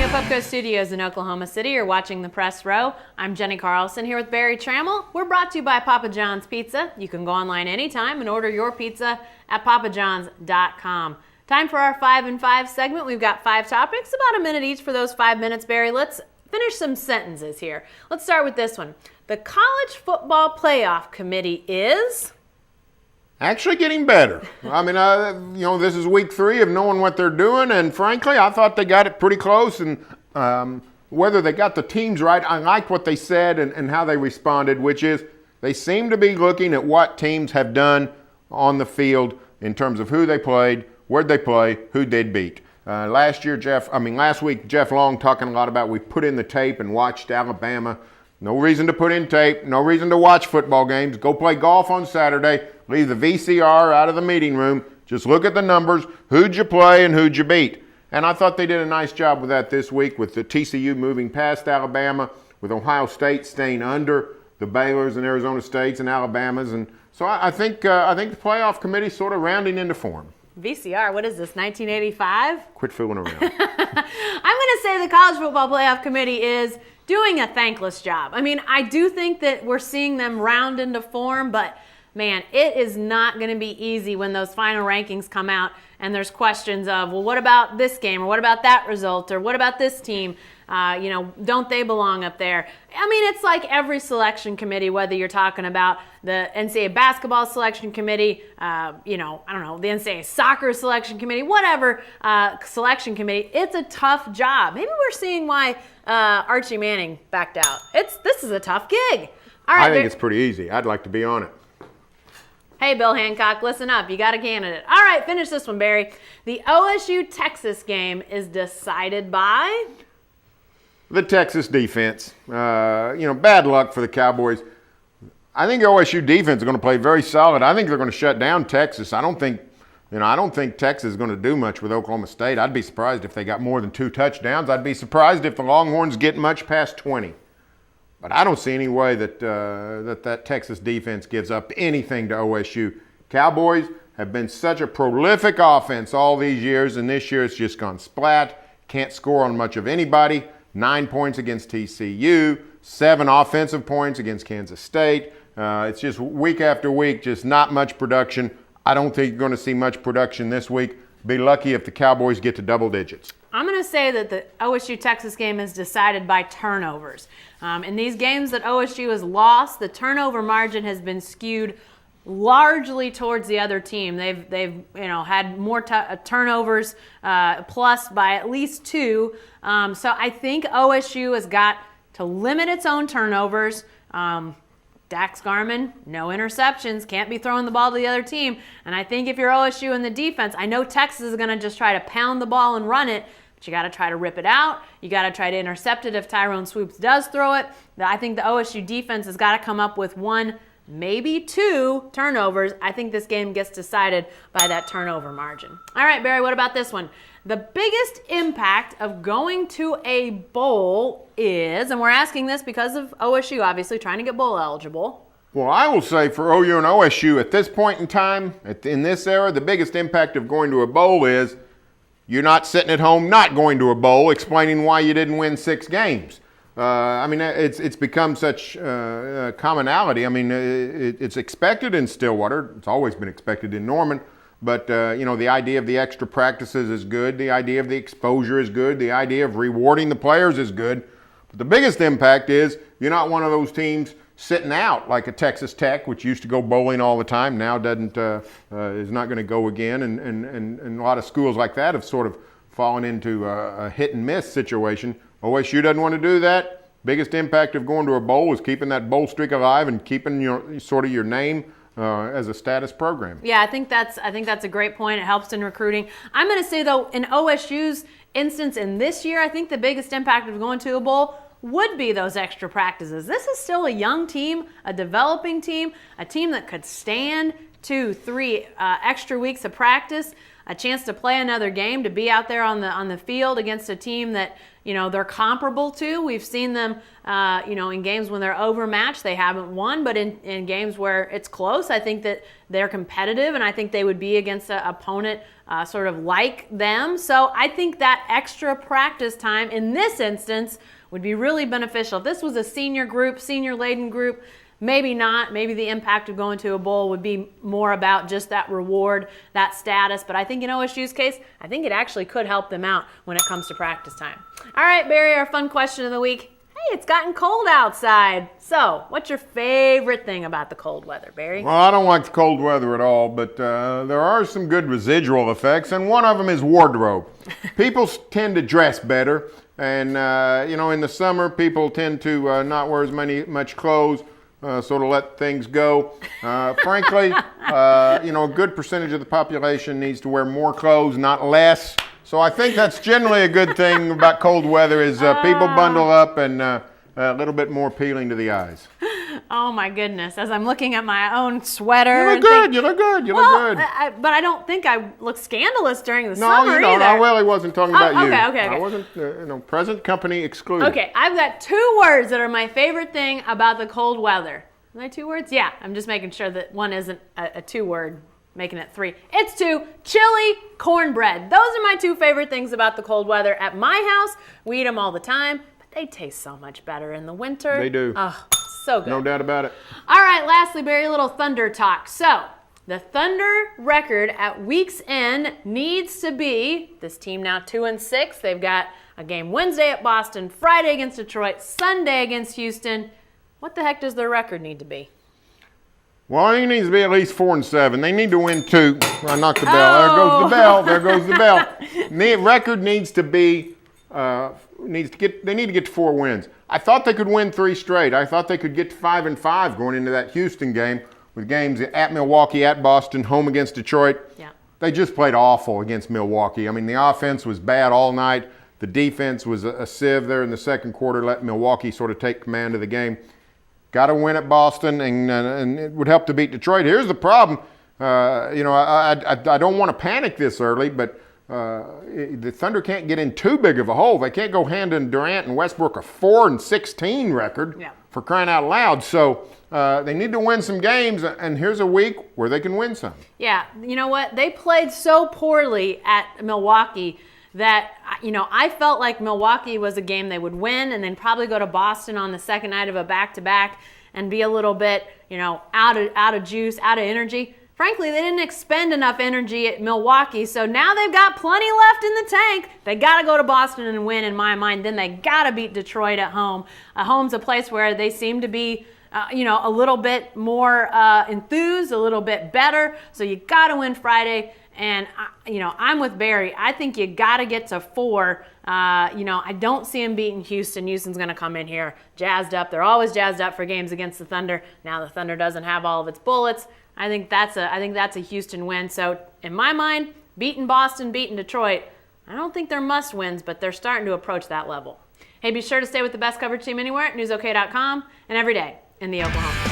the Pupco Studios in Oklahoma City. You're watching the Press Row. I'm Jenny Carlson here with Barry Trammell. We're brought to you by Papa John's Pizza. You can go online anytime and order your pizza at papajohns.com. Time for our 5 and 5 segment. We've got 5 topics, about a minute each for those 5 minutes, Barry. Let's finish some sentences here. Let's start with this one. The College Football Playoff Committee is... actually getting better. I mean, this is week 3 of knowing what they're doing, and frankly, I thought they got it pretty close, and whether they got the teams right, I liked what they said and how they responded, which is they seem to be looking at what teams have done on the field in terms of who they played, where'd they play, who they'd beat. Last week, Jeff Long talking a lot about we put in the tape and watched Alabama. No reason to put in tape, no reason to watch football games. Go play golf on Saturday. Leave the VCR out of the meeting room. Just look at the numbers. Who'd you play and who'd you beat? And I thought they did a nice job with that this week, with the TCU moving past Alabama, with Ohio State staying under the Baylors and Arizona States and Alabamas. And so I think the playoff committee's sort of rounding into form. VCR, what is this, 1985? Quit fooling around. I'm going to say the College Football Playoff Committee is doing a thankless job. I mean, I do think that we're seeing them round into form, but man, it is not going to be easy when those final rankings come out and there's questions of, well, what about this game, or what about that result, or what about this team? Don't they belong up there? I mean, it's like every selection committee, whether you're talking about the NCAA basketball selection committee, the NCAA soccer selection committee, whatever selection committee, it's a tough job. Maybe we're seeing why Archie Manning backed out. This is a tough gig. All right, I think it's pretty easy. I'd like to be on it. Hey, Bill Hancock, listen up. You got a candidate. All right, finish this one, Barry. The OSU-Texas game is decided by... the Texas defense. Bad luck for the Cowboys. I think the OSU defense is going to play very solid. I think they're going to shut down Texas. I don't think Texas is going to do much with Oklahoma State. I'd be surprised if they got more than 2 touchdowns. I'd be surprised if the Longhorns get much past 20. But I don't see any way that Texas defense gives up anything to OSU. Cowboys have been such a prolific offense all these years, and this year it's just gone splat. Can't score on much of anybody. 9 points against TCU, 7 offensive points against Kansas State. It's just week after week, just not much production. I don't think you're going to see much production this week. Be lucky if the Cowboys get to double digits. I'm going to say that the OSU-Texas game is decided by turnovers. In these games that OSU has lost, the turnover margin has been skewed largely towards the other team. They've had more turnovers, plus by at least 2. So I think OSU has got to limit its own turnovers. Dax Garman, no interceptions, can't be throwing the ball to the other team. And I think if you're OSU in the defense, I know Texas is going to just try to pound the ball and run it, but you got to try to rip it out. You got to try to intercept it if Tyrone Swoops does throw it. I think the OSU defense has got to come up with 1, maybe 2 turnovers. I think this game gets decided by that turnover margin. All right, Barry, what about this one? The biggest impact of going to a bowl is, and we're asking this because of OSU obviously trying to get bowl eligible. Well, I will say for OU and OSU at this point in time, in this era, the biggest impact of going to a bowl is you're not sitting at home not going to a bowl explaining why you didn't win 6 games. It's become such commonality. I mean, it's expected in Stillwater. It's always been expected in Norman. But, the idea of the extra practices is good. The idea of the exposure is good. The idea of rewarding the players is good. But the biggest impact is you're not one of those teams sitting out like a Texas Tech, which used to go bowling all the time, now is not going to go again. And a lot of schools like that have sort of fallen into a hit and miss situation. OSU doesn't want to do that. Biggest impact of going to a bowl is keeping that bowl streak alive and keeping your name as a status program. Yeah, I think that's a great point. It helps in recruiting. I'm going to say, though, in OSU's instance in this year, I think the biggest impact of going to a bowl would be those extra practices. This is still a young team, a developing team, a team that could stand, 2, 3 extra weeks of practice, a chance to play another game, to be out there on the field against a team that, you know, they're comparable to. We've seen them, you know, in games when they're overmatched, they haven't won, but in games where it's close, I think that they're competitive, and I think they would be against an opponent sort of like them. So I think that extra practice time in this instance would be really beneficial. If this was a senior group, senior-laden group, maybe not. Maybe the impact of going to a bowl would be more about just that reward, that status. But I think in OSU's case, I think it actually could help them out when it comes to practice time. All right, Barry, our fun question of the week. Hey, it's gotten cold outside. So, what's your favorite thing about the cold weather, Barry? Well, I don't like the cold weather at all, but there are some good residual effects, and one of them is wardrobe. People tend to dress better, and you know, in the summer, people tend to not wear as much clothes. Sort of let things go. Frankly, you know, a good percentage of the population needs to wear more clothes, not less. So I think that's generally a good thing about cold weather is people bundle up and a little bit more appealing to the eyes. Oh my goodness! As I'm looking at my own sweater, you look good. You look good. You look good. But I don't think I look scandalous during the No, summer you don't. either. I really wasn't talking about you. Okay. I wasn't. You know, present company excluded. Okay, I've got 2 words that are my favorite thing about the cold weather. Are they 2 words? Yeah, I'm just making sure that one isn't a 2-word, making it 3. It's 2, chili, cornbread. Those are my 2 favorite things about the cold weather. At my house, we eat them all the time, but they taste so much better in the winter. They do. Oh, so good. No doubt about it. All right, lastly, Barry, a little Thunder talk. So, the Thunder record at week's end needs to be, this team now 2-6. They've got a game Wednesday at Boston, Friday against Detroit, Sunday against Houston. What the heck does their record need to be? Well, I think it needs to be at least 4-7. They need to win 2. I knocked the bell. There goes the bell. There goes the bell. The record needs to be, they need to get to 4 wins. I thought they could win 3 straight. I thought they could get to 5-5 going into that Houston game with games at Milwaukee, at Boston, home against Detroit. Yeah. They just played awful against Milwaukee. I mean, the offense was bad all night. The defense was a sieve there in the second quarter, let Milwaukee sort of take command of the game. Got to win at Boston, and it would help to beat Detroit. Here's the problem. You know, I don't want to panic this early, but the Thunder can't get in too big of a hole. They can't go handing Durant and Westbrook a 4-16 record for crying out loud. So they need to win some games, and here's a week where they can win some. Yeah, you know what? They played so poorly at Milwaukee that, you know, I felt like Milwaukee was a game they would win and then probably go to Boston on the second night of a back-to-back and be a little bit, you know, out of juice, out of energy. Frankly, they didn't expend enough energy at Milwaukee, so now they've got plenty left in the tank. They got to go to Boston and win, in my mind. Then they got to beat Detroit at home. Home's a place where they seem to be, you know, a little bit more enthused, a little bit better. So you got to win Friday. And, you know, I'm with Barry. I think you got to get to 4. You know, I don't see him beating Houston. Houston's going to come in here jazzed up. They're always jazzed up for games against the Thunder. Now the Thunder doesn't have all of its bullets. I think that's a Houston win. So in my mind, beating Boston, beating Detroit, I don't think they're must wins, but they're starting to approach that level. Hey, be sure to stay with the best coverage team anywhere at newsok.com and every day in the Oklahoman.